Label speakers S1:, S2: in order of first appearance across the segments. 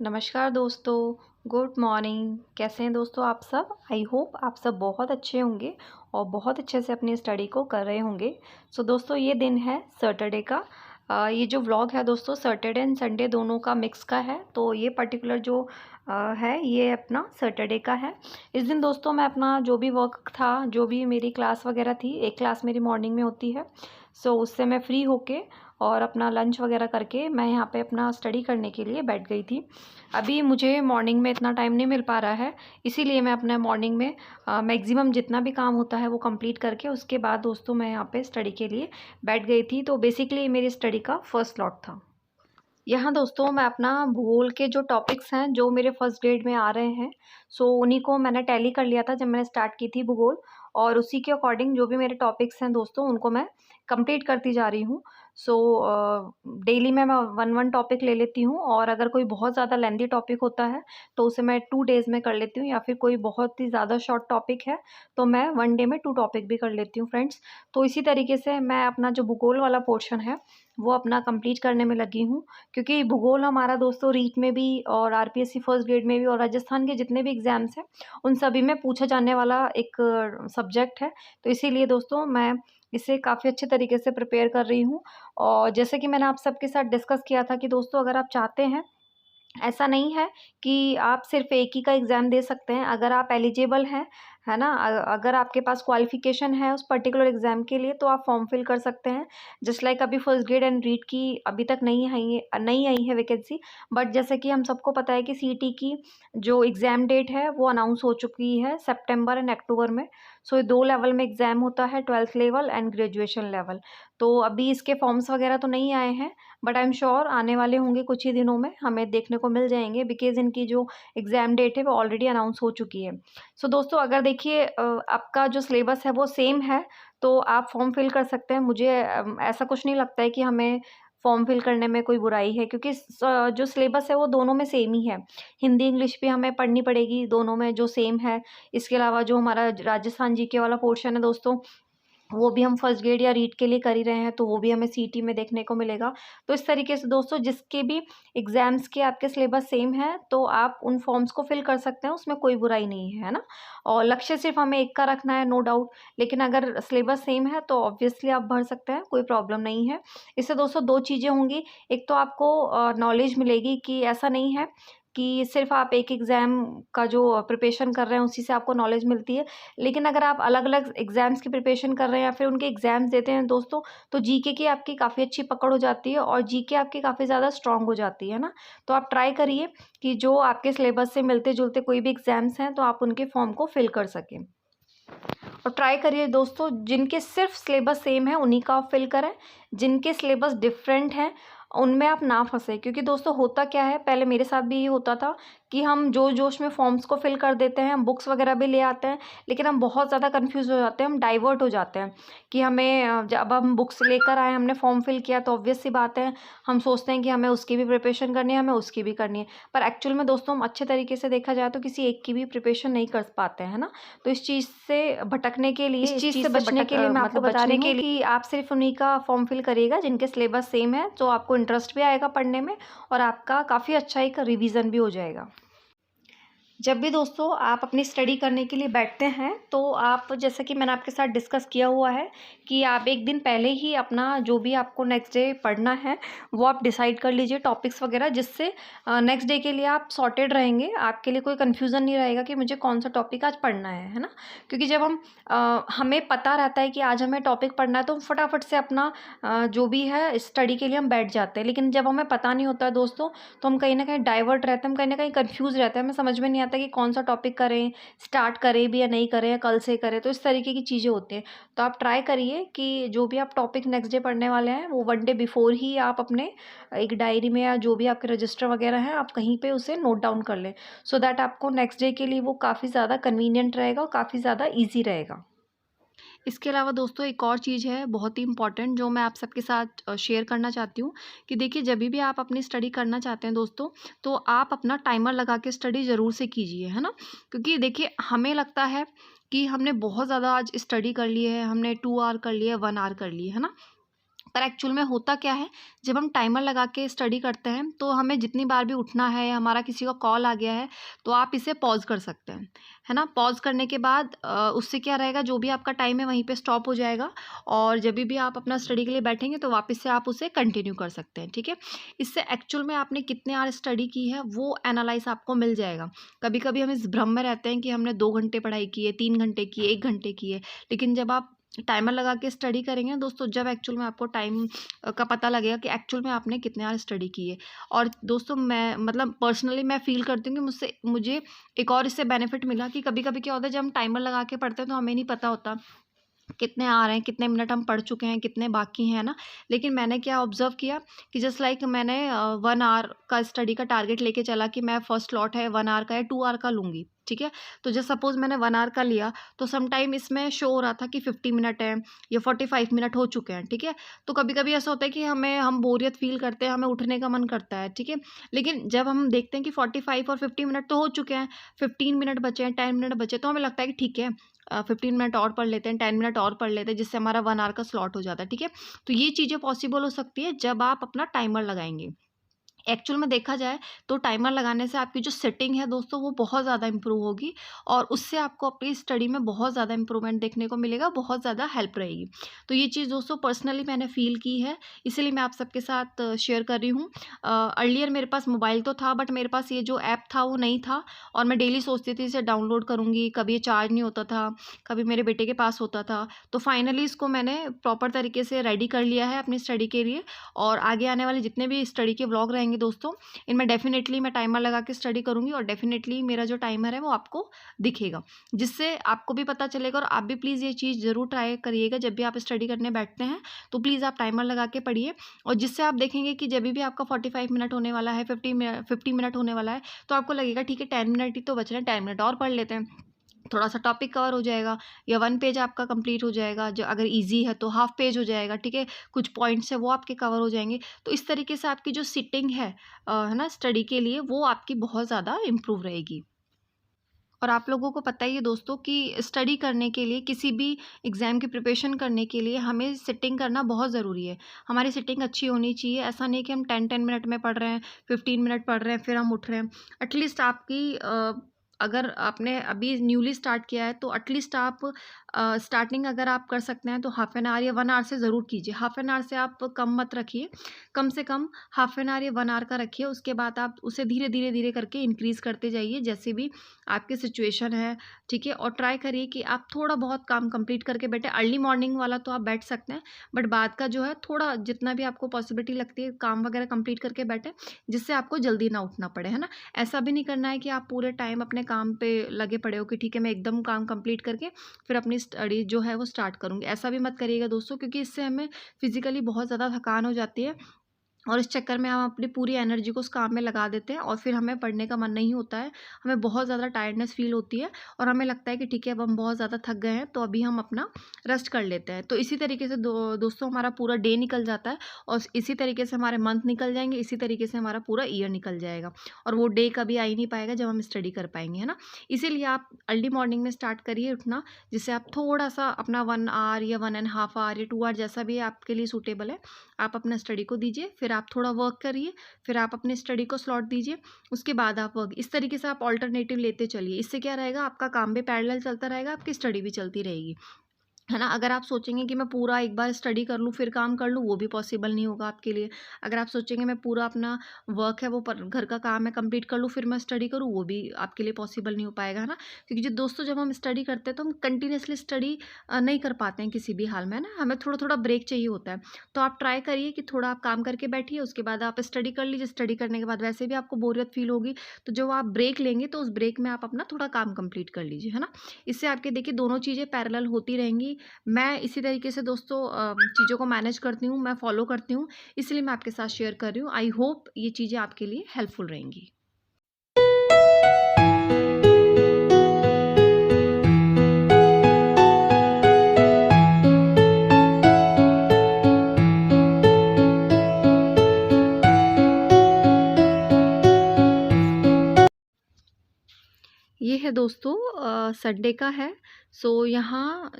S1: नमस्कार दोस्तों, good morning. कैसे हैं दोस्तों आप सब? आई होप आप सब बहुत अच्छे होंगे और बहुत अच्छे से अपनी स्टडी को कर रहे होंगे। सो दोस्तों ये दिन है सैटरडे का। ये जो व्लॉग है दोस्तों सैटरडे एंड संडे दोनों का मिक्स का है। तो ये पर्टिकुलर जो है ये अपना सैटरडे का है। इस दिन दोस्तों मैं अपना जो भी वर्क था, जो भी मेरी क्लास वगैरह थी, एक क्लास मेरी मॉर्निंग में होती है। सो उससे मैं फ्री होके और अपना लंच वगैरह करके मैं यहाँ पे अपना स्टडी करने के लिए बैठ गई थी। अभी मुझे मॉर्निंग में इतना टाइम नहीं मिल पा रहा है, इसीलिए मैं अपना मॉर्निंग में मैक्सिमम जितना भी काम होता है वो कंप्लीट करके उसके बाद दोस्तों मैं यहाँ पे स्टडी के लिए बैठ गई थी। तो बेसिकली मेरी स्टडी का फर्स्ट स्लॉट था। यहाँ दोस्तों मैं अपना भूगोल के जो टॉपिक्स हैं जो मेरे फर्स्ट ग्रेड में आ रहे हैं, सो उन्हीं को मैंने टैली कर लिया था जब मैंने स्टार्ट की थी भूगोल। और उसी के अकॉर्डिंग जो भी मेरे टॉपिक्स हैं दोस्तों उनको मैं कंप्लीट करती जा रही हूँ। सो डेली में मैं वन वन टॉपिक ले लेती हूँ और अगर कोई बहुत ज़्यादा लेंदी टॉपिक होता है तो उसे मैं 2 डेज़ में कर लेती हूँ, या फिर कोई बहुत ही ज़्यादा शॉर्ट टॉपिक है तो मैं 1 डे में 2 टॉपिक भी कर लेती हूँ फ्रेंड्स। तो इसी तरीके से मैं अपना जो भूगोल वाला पोर्शन है वो अपना कंप्लीट करने में लगी हूँ, क्योंकि भूगोल हमारा दोस्तों रीट में भी और आरपीएससी फर्स्ट ग्रेड में भी और राजस्थान के जितने भी एग्ज़ाम्स हैं उन सभी में पूछा जाने वाला एक सब्जेक्ट है। तो इसीलिए दोस्तों मैं इसे काफ़ी अच्छे तरीके से प्रिपेयर कर रही हूँ। और जैसे कि मैंने आप सबके साथ डिस्कस किया था कि दोस्तों अगर आप चाहते हैं, ऐसा नहीं है कि आप सिर्फ़ एक ही का एग्ज़ाम दे सकते हैं। अगर आप एलिजिबल हैं, है ना? अगर आपके पास क्वालिफ़िकेशन है उस पर्टिकुलर एग्ज़ाम के लिए तो आप फ़ॉर्म फिल कर सकते हैं। जस्ट लाइक अभी फर्स्ट ग्रेड एंड रीट की अभी तक नहीं आई है वैकेंसी। बट जैसे कि हम सबको पता है कि सीईटी की जो एग्ज़ाम डेट है वो अनाउंस हो चुकी है सितंबर एंड अक्टूबर में। सो ये 2 लेवल में एग्ज़ाम होता है, 12th level and graduation level. तो अभी इसके फ़ॉर्म्स वग़ैरह तो नहीं आए हैं, बट आई एम श्योर आने वाले होंगे कुछ ही दिनों में, हमें देखने को मिल जाएँगे, बिकॉज़ इनकी जो एग्ज़ाम डेट है वो ऑलरेडी अनाउंस हो चुकी है। सो दोस्तों अगर देखिए आपका जो सिलेबस है वो सेम है तो आप फ़ॉर्म फिल कर सकते हैं। मुझे ऐसा कुछ नहीं लगता है कि हमें फ़ॉर्म फिल करने में कोई बुराई है, क्योंकि जो सिलेबस है वो दोनों में सेम ही है। हिंदी इंग्लिश भी हमें पढ़नी पड़ेगी, दोनों में जो सेम है। इसके अलावा जो हमारा राजस्थान जीके वाला पोर्शन है दोस्तों, वो भी हम फर्स्ट ग्रेड या रीट के लिए कर ही रहे हैं, तो वो भी हमें सीईटी में देखने को मिलेगा। तो इस तरीके से दोस्तों जिसके भी एग्ज़ाम्स के आपके सिलेबस सेम है तो आप उन फॉर्म्स को फिल कर सकते हैं, उसमें कोई बुराई नहीं है, है ना? और लक्ष्य सिर्फ़ हमें एक का रखना है, नो डाउट। लेकिन अगर सिलेबस सेम है तो ऑब्वियसली आप भर सकते हैं, कोई प्रॉब्लम नहीं है। इससे दोस्तों 2 चीज़ें होंगी, एक तो आपको नॉलेज मिलेगी कि ऐसा नहीं है कि सिर्फ़ आप एक एग्ज़ाम का जो प्रिपरेशन कर रहे हैं उसी से आपको नॉलेज मिलती है। लेकिन अगर आप अलग-अलग एग्ज़ाम्स की प्रिपरेशन कर रहे हैं या फिर उनके एग्ज़ाम्स देते हैं दोस्तों, तो जीके की आपकी काफ़ी अच्छी पकड़ हो जाती है और जीके आपकी काफ़ी ज़्यादा स्ट्रॉन्ग हो जाती है ना? तो आप ट्राई करिए कि जो आपके सिलेबस से मिलते-जुलते कोई भी एग्ज़ाम्स हैं तो आप उनके फॉर्म को फिल कर सकें। और ट्राई करिए दोस्तों जिनके सिर्फ सिलेबस सेम है उन्हीं का आप फिल करें, जिनके सिलेबस डिफरेंट हैं उनमें आप ना फंसे, क्योंकि दोस्तों होता क्या है, पहले मेरे साथ भी ये होता था कि हम जोश जोश में फॉर्म्स को फिल कर देते हैं, हम बुक्स वगैरह भी ले आते हैं, लेकिन हम बहुत ज़्यादा कंफ्यूज हो जाते हैं, हम डाइवर्ट हो जाते हैं कि हमें जब हम बुक्स लेकर आए, हमने फॉर्म फिल किया तो ऑब्वियस सी बात है हम सोचते हैं कि हमें उसकी भी प्रिपरेशन करनी है, हमें उसकी भी करनी है। पर एक्चुअल में दोस्तों हम अच्छे तरीके से देखा जाए तो किसी एक की भी प्रिपरेशन नहीं कर पाते हैं, है ना? तो इस चीज़ से भटकने के लिए, इस चीज़ से बचने के लिए मैं आपको बता रही हूँ कि आप सिर्फ़ उन्हीं का फॉर्म फिल करिएगा जिनके सिलेबस सेम है, तो आपको इंटरेस्ट भी आएगा पढ़ने में और आपका काफ़ी अच्छा एक रिवीजन भी हो जाएगा। जब भी दोस्तों आप अपनी स्टडी करने के लिए बैठते हैं तो आप, जैसे कि मैंने आपके साथ डिस्कस किया हुआ है, कि आप एक दिन पहले ही अपना जो भी आपको नेक्स्ट डे पढ़ना है वो आप डिसाइड कर लीजिए टॉपिक्स वगैरह, जिससे नेक्स्ट डे के लिए आप सॉर्टेड रहेंगे, आपके लिए कोई कन्फ्यूज़न नहीं रहेगा कि मुझे कौन सा टॉपिक आज पढ़ना है ना? क्योंकि जब हमें पता रहता है कि आज हमें टॉपिक पढ़ना है तो हम फटाफट से अपना जो भी है स्टडी के लिए हम बैठ जाते हैं। लेकिन जब हमें पता नहीं होता है दोस्तों तो हम कहीं न कहीं डाइवर्ट रहते हैं, हम कहीं न कहीं कन्फ्यूज़ रहते हैं, हमें समझ में नहीं आता कि कौन सा टॉपिक करें, स्टार्ट करें भी या नहीं करें या कल से करें, तो इस तरीके की चीज़ें होती हैं। तो आप ट्राई करिए कि जो भी आप टॉपिक नेक्स्ट डे पढ़ने वाले हैं वो 1 डे बिफ़ोर ही आप अपने एक डायरी में या जो भी आपके रजिस्टर वगैरह हैं आप कहीं पे उसे नोट डाउन कर लें, सो दैट आपको नेक्स्ट डे के लिए वो काफ़ी ज़्यादा कन्वीनिएंट रहेगा और काफ़ी ज़्यादा ईज़ी रहेगा। इसके अलावा दोस्तों एक और चीज़ है बहुत ही इम्पॉर्टेंट जो मैं आप सबके साथ शेयर करना चाहती हूँ, कि देखिए जब भी आप अपनी स्टडी करना चाहते हैं दोस्तों, तो आप अपना टाइमर लगा के स्टडी ज़रूर से कीजिए, है ना? क्योंकि देखिए हमें लगता है कि हमने बहुत ज़्यादा आज स्टडी कर ली है, हमने 2 आवर कर लिया है, 1 आवर कर ली है ना? पर एक्चुअल में होता क्या है, जब हम टाइमर लगा के स्टडी करते हैं तो हमें जितनी बार भी उठना है या हमारा किसी का कॉल आ गया है तो आप इसे पॉज़ कर सकते हैं, है ना। पॉज़ करने के बाद उससे क्या रहेगा, जो भी आपका टाइम है वहीं पे स्टॉप हो जाएगा और जब भी आप अपना स्टडी के लिए बैठेंगे तो वापस से आप उसे कंटिन्यू कर सकते हैं, ठीक है। इससे एक्चुअल में आपने कितने आवर स्टडी की है वो एनालाइज़ आपको मिल जाएगा। कभी कभी हम इस भ्रम में रहते हैं कि हमने 2 घंटे पढ़ाई की है, 3 घंटे की है, 1 घंटे की है, लेकिन जब आप टाइमर लगा के स्टडी करेंगे दोस्तों, जब एक्चुअल में आपको टाइम का पता लगेगा कि एक्चुअल में आपने कितने आवर स्टडी की है। और दोस्तों मैं मतलब पर्सनली मैं फ़ील करती हूँ कि मुझे एक और इससे बेनिफिट मिला कि कभी-कभी क्या होता है, जब हम टाइमर लगा के पढ़ते हैं तो हमें नहीं पता होता कितने आ रहे हैं, कितने मिनट हम पढ़ चुके हैं, कितने बाकी हैं ना। लेकिन मैंने क्या ऑब्ज़र्व किया कि जस्ट लाइक मैंने 1 आवर का स्टडी का टारगेट लेके चला कि मैं फर्स्ट स्लॉट है 1 आवर का या 2 आवर का लूँगी, ठीक है। तो जस्ट सपोज़ मैंने 1 आवर का लिया तो सम टाइम इसमें शो हो रहा था कि 50 मिनट है या 45 मिनट हो चुके हैं, ठीक है। तो कभी-कभी ऐसा होता है कि हम बोरियत फ़ील करते हैं, हमें उठने का मन करता है, ठीक है। लेकिन जब हम देखते हैं कि 45 और 50 मिनट तो हो चुके हैं, 15 मिनट बचे हैं, 10 मिनट बचे, तो हमें लगता है कि ठीक है 15 मिनट और पढ़ लेते हैं, 10 मिनट और पढ़ लेते हैं, जिससे हमारा 1 आवर का स्लॉट हो जाता है, ठीक है। तो ये चीज़ें पॉसिबल हो सकती है जब आप अपना टाइमर लगाएँगे। एक्चुअल में देखा जाए तो टाइमर लगाने से आपकी जो सिटिंग है दोस्तों वो बहुत ज़्यादा इम्प्रूव होगी और उससे आपको अपनी स्टडी में बहुत ज़्यादा इम्प्रूवमेंट देखने को मिलेगा, बहुत ज़्यादा हेल्प रहेगी। तो ये चीज़ दोस्तों पर्सनली मैंने फ़ील की है, इसीलिए मैं आप सबके साथ शेयर कर रही हूँ। अर्लियर मेरे पास मोबाइल तो था बट मेरे पास ये जो ऐप था वो नहीं था और मैं डेली सोचती थी इसे डाउनलोड करूँगी, कभी ये चार्ज नहीं होता था, कभी मेरे बेटे के पास होता था। तो फाइनली इसको मैंने प्रॉपर तरीके से रेडी कर लिया है अपनी स्टडी के लिए और आगे आने वाले जितने भी स्टडी के व्लॉग रहेंगे दोस्तों, इनमें डेफ़िनेटली मैं टाइमर लगा के स्टडी करूँगी और डेफ़िनेटली मेरा जो टाइमर है वो आपको दिखेगा। जिससे आपको भी पता चलेगा और आप भी प्लीज़ ये चीज़ ज़रूर ट्राई करिएगा जब भी आप स्टडी करने बैठते हैं, तो प्लीज़ आप टाइमर लगा के पढ़िए और जिससे आप देखेंगे कि जभी भी आपका 45 मिनट होने वाला है, 50 मिनट होने वाला है, तो आपको लगेगा ठीक है 10 मिनट ही तो बच रहे हैं, 10 मिनट और पढ़ लेते हैं। थोड़ा-सा टॉपिक कवर हो जाएगा या 1 पेज आपका कंप्लीट हो जाएगा, जो अगर ईज़ी है तो हाफ पेज हो जाएगा, ठीक है? कुछ पॉइंट्स हैं वो आपके कवर हो जाएँगे। तो इस तरीके से आपकी जो सिटिंग है ना स्टडी के लिए वो आपकी बहुत ज़्यादा इम्प्रूव रहेगी। और आप लोगों को पता ही है दोस्तों कि स्टडी करने के लिए किसी भी एग्ज़ाम की प्रिपरेशन करने के लिए हमें सिटिंग करना बहुत ज़रूरी है। हमारी सिटिंग अच्छी होनी चाहिए, ऐसा नहीं कि हम 10-10 मिनट में पढ़ रहे हैं, 15 मिनट पढ़ रहे हैं, फिर हम उठ रहे हैं। एटलीस्ट आपकी अगर आपने अभी न्यूली स्टार्ट किया है तो एटलीस्ट आप स्टार्टिंग अगर आप कर सकते हैं तो हाफ एन आवर या 1 आवर से ज़रूर कीजिए। हाफ एन आवर से आप कम मत रखिए, कम से कम हाफ एन आवर या 1 आवर का रखिए। उसके बाद आप उसे धीरे-धीरे करके इंक्रीज़ करते जाइए जैसे भी आपकी सिचुएशन है, ठीक है? और ट्राई करिए कि आप थोड़ा बहुत काम कंप्लीट करके बैठें। अर्ली मॉर्निंग वाला तो आप बैठ सकते हैं, बट बाद का जो है थोड़ा जितना भी आपको पॉसिबिलिटी लगती है काम वगैरह कंप्लीट करके बैठें, जिससे आपको जल्दी ना उठना पड़े, है ना? ऐसा भी नहीं करना है कि आप पूरे टाइम अपने काम पे लगे पड़े हो कि ठीक है मैं एकदम काम कंप्लीट करके फिर अपनी स्टडी जो है वो स्टार्ट करूँगी। ऐसा भी मत करिएगा दोस्तों क्योंकि इससे हमें फिज़िकली बहुत ज़्यादा थकान हो जाती है और इस चक्कर में हम अपनी पूरी एनर्जी को उस काम में लगा देते हैं और फिर हमें पढ़ने का मन नहीं होता है। हमें बहुत ज़्यादा टायर्डनेस फ़ील होती है और हमें लगता है कि ठीक है अब हम बहुत ज़्यादा थक गए हैं तो अभी हम अपना रेस्ट कर लेते हैं। तो इसी तरीके से दोस्तों हमारा पूरा डे निकल जाता है और इसी तरीके से हमारे मंथ निकल जाएँगे, इसी तरीके से हमारा पूरा ईयर निकल जाएगा और वो डे कभी आ ही नहीं पाएगा जब हम स्टडी कर पाएँगे, है ना? इसीलिए आप अर्ली मॉर्निंग में स्टार्ट करिए उठना, जिससे आप थोड़ा-सा अपना 1 आवर या 1 एंड हाफ आवर या 2 आवर जैसा भी आपके लिए सूटेबल है, आप अपना स्टडी को दीजिए। फिर आप थोड़ा वर्क करिए, फिर आप अपने स्टडी को स्लॉट दीजिए, उसके बाद आप वर्क। इस तरीके से आप अल्टरनेटिव लेते चलिए। इससे क्या रहेगा आपका काम भी पैरेलल चलता रहेगा, आपकी स्टडी भी चलती रहेगी। है ना? अगर आप सोचेंगे कि मैं पूरा एक बार स्टडी कर लूँ, फिर काम कर लूँ, वो भी पॉसिबल नहीं होगा आपके लिए। अगर आप सोचेंगे मैं पूरा अपना वर्क है वो पर घर का काम है कंप्लीट कर लूँ, फिर मैं स्टडी करूँ, वो भी आपके लिए पॉसिबल नहीं हो पाएगा, है ना? क्योंकि जो दोस्तों जब हम स्टडी करते हैं तो हम कंटिन्यूअसली स्टडी नहीं कर पाते हैं किसी भी हाल में, है ना? हमें थोड़ा-थोड़ा ब्रेक चाहिए होता है। तो आप ट्राई करिए कि थोड़ा आप काम करके बैठिए, उसके बाद आप स्टडी कर लीजिए। स्टडी करने के बाद वैसे भी आपको बोरियत फ़ील होगी, तो जो आप ब्रेक लेंगे तो उस ब्रेक में आप अपना थोड़ा काम कंप्लीट कर लीजिए, है ना? इससे आपके देखिए दोनों चीज़ें पैरेलल होती रहेंगी। मैं इसी तरीके से दोस्तों चीज़ों को मैनेज करती हूँ, मैं फ़ॉलो करती हूँ, इसलिए मैं आपके साथ शेयर कर रही हूँ। आई होप ये चीज़ें आपके लिए हेल्पफुल रहेंगी। ये है दोस्तों संडे का है। सो यहाँ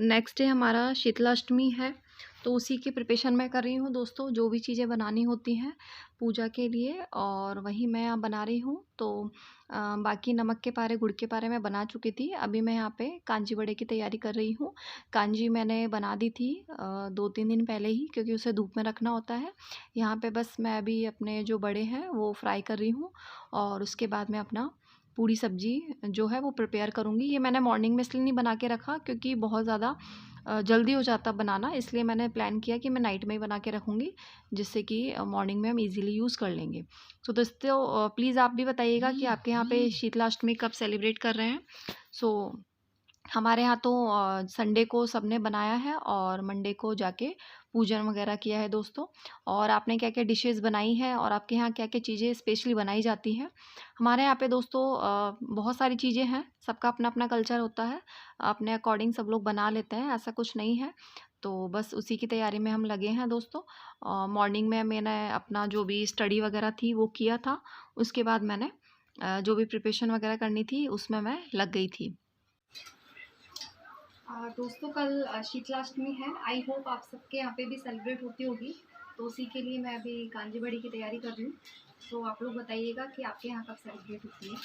S1: नेक्स्ट डे हमारा शीतलाष्टमी है। तो उसी की प्रिपरेशन मैं कर रही हूँ दोस्तों, जो भी चीज़ें बनानी होती हैं पूजा के लिए, और वही मैं यहाँ बना रही हूँ। तो बाकी नमक के पारे, गुड़ के पारे मैं बना चुकी थी। अभी मैं यहाँ पे कांजी बड़े की तैयारी कर रही हूँ। कांजी मैंने बना दी थी 2-3 दिन पहले ही, क्योंकि उसे धूप में रखना होता है। यहाँ पे बस मैं अभी अपने जो बड़े हैं वो फ्राई कर रही हूँ, और उसके बाद मैं अपना पूड़ी सब्जी जो है वो प्रिपेयर करूँगी। ये मैंने मॉर्निंग में इसलिए नहीं बना के रखा क्योंकि बहुत ज़्यादा जल्दी हो जाता बनाना, इसलिए मैंने प्लान किया कि मैं नाइट में ही बना के रखूँगी, जिससे कि मॉर्निंग में हम इजीली यूज़ कर लेंगे। तो दोस्तों प्लीज़ आप भी बताइएगा कि आपके यहाँ पे शीतलाष्टमी कब सेलिब्रेट कर रहे हैं। सो हमारे यहाँ तो संडे को सबने बनाया है और मंडे को जाके पूजन वगैरह किया है दोस्तों। और आपने क्या क्या डिशेस बनाई है और आपके यहाँ क्या क्या चीज़ें स्पेशली बनाई जाती हैं। हमारे यहाँ पे दोस्तों बहुत सारी चीज़ें हैं, सबका अपना अपना कल्चर होता है, अपने अकॉर्डिंग सब लोग बना लेते हैं, ऐसा कुछ नहीं है। तो बस उसी की तैयारी में हम लगे हैं दोस्तों। मॉर्निंग में मैंने अपना जो भी स्टडी वगैरह थी वो किया था, उसके बाद मैंने जो भी प्रिपरेशन वगैरह करनी थी उसमें मैं लग गई थी। दोस्तों कल शीतलाष्टमी है। आई होप आप सबके यहाँ पे भी सेलिब्रेट होती होगी, तो उसी के लिए मैं अभी कांजी बड़ी की तैयारी कर रही हूँ। तो आप लोग बताइएगा कि आपके यहाँ कब सेलिब्रेट होती है।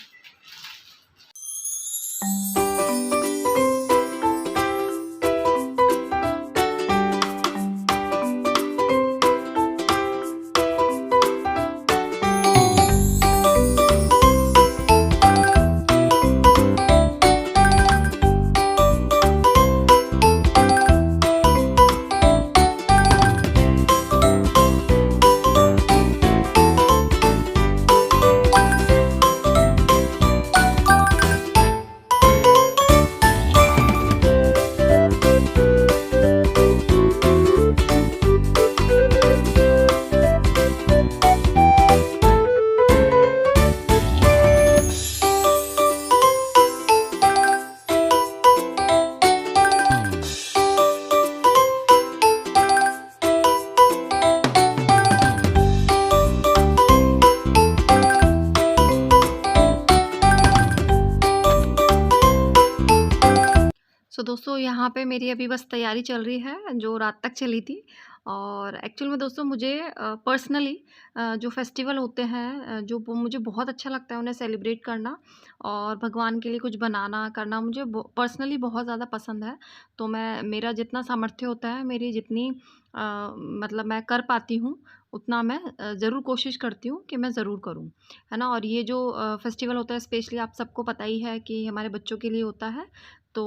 S1: सो दोस्तों यहाँ पे मेरी अभी बस तैयारी चल रही है जो रात तक चली थी। और एक्चुअल में दोस्तों मुझे पर्सनली जो फेस्टिवल होते हैं जो मुझे बहुत अच्छा लगता है उन्हें सेलिब्रेट करना और भगवान के लिए कुछ बनाना करना मुझे पर्सनली बहुत ज़्यादा पसंद है। तो मैं, मेरा जितना सामर्थ्य होता है, मेरी जितनी मतलब मैं कर पाती हूँ उतना मैं ज़रूर कोशिश करती हूँ कि मैं ज़रूर करूँ, है ना। और ये जो फेस्टिवल होता है स्पेशली आप सबको पता ही है कि हमारे बच्चों के लिए होता है। तो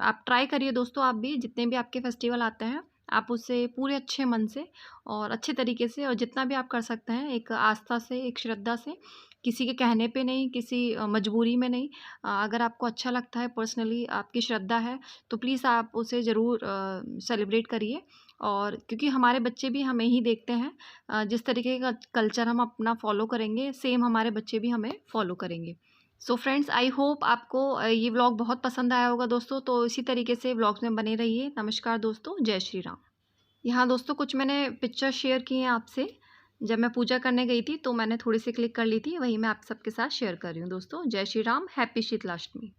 S1: आप ट्राई करिए दोस्तों, आप भी जितने भी आपके फेस्टिवल आते हैं आप उससे पूरे अच्छे मन से और अच्छे तरीके से और जितना भी आप कर सकते हैं एक आस्था से, एक श्रद्धा से, किसी के कहने पे नहीं, किसी मजबूरी में नहीं। अगर आपको अच्छा लगता है, पर्सनली आपकी श्रद्धा है, तो प्लीज़ आप उसे ज़रूर सेलिब्रेट करिए। और क्योंकि हमारे बच्चे भी हमें ही देखते हैं, जिस तरीके का कल्चर हम अपना फॉलो करेंगे सेम हमारे बच्चे भी हमें फॉलो करेंगे। सो फ्रेंड्स, आई होप आपको ये व्लॉग बहुत पसंद आया होगा दोस्तों। तो इसी तरीके से व्लॉग्स में बने रहिए। नमस्कार दोस्तों, जय श्री राम। यहाँ दोस्तों कुछ मैंने पिक्चर शेयर की हैं आपसे, जब मैं पूजा करने गई थी तो मैंने थोड़ी सी क्लिक कर ली थी, वही मैं आप सबके साथ शेयर कर रही हूँ दोस्तों। जय श्री राम, हैप्पी शीतलाष्टमी।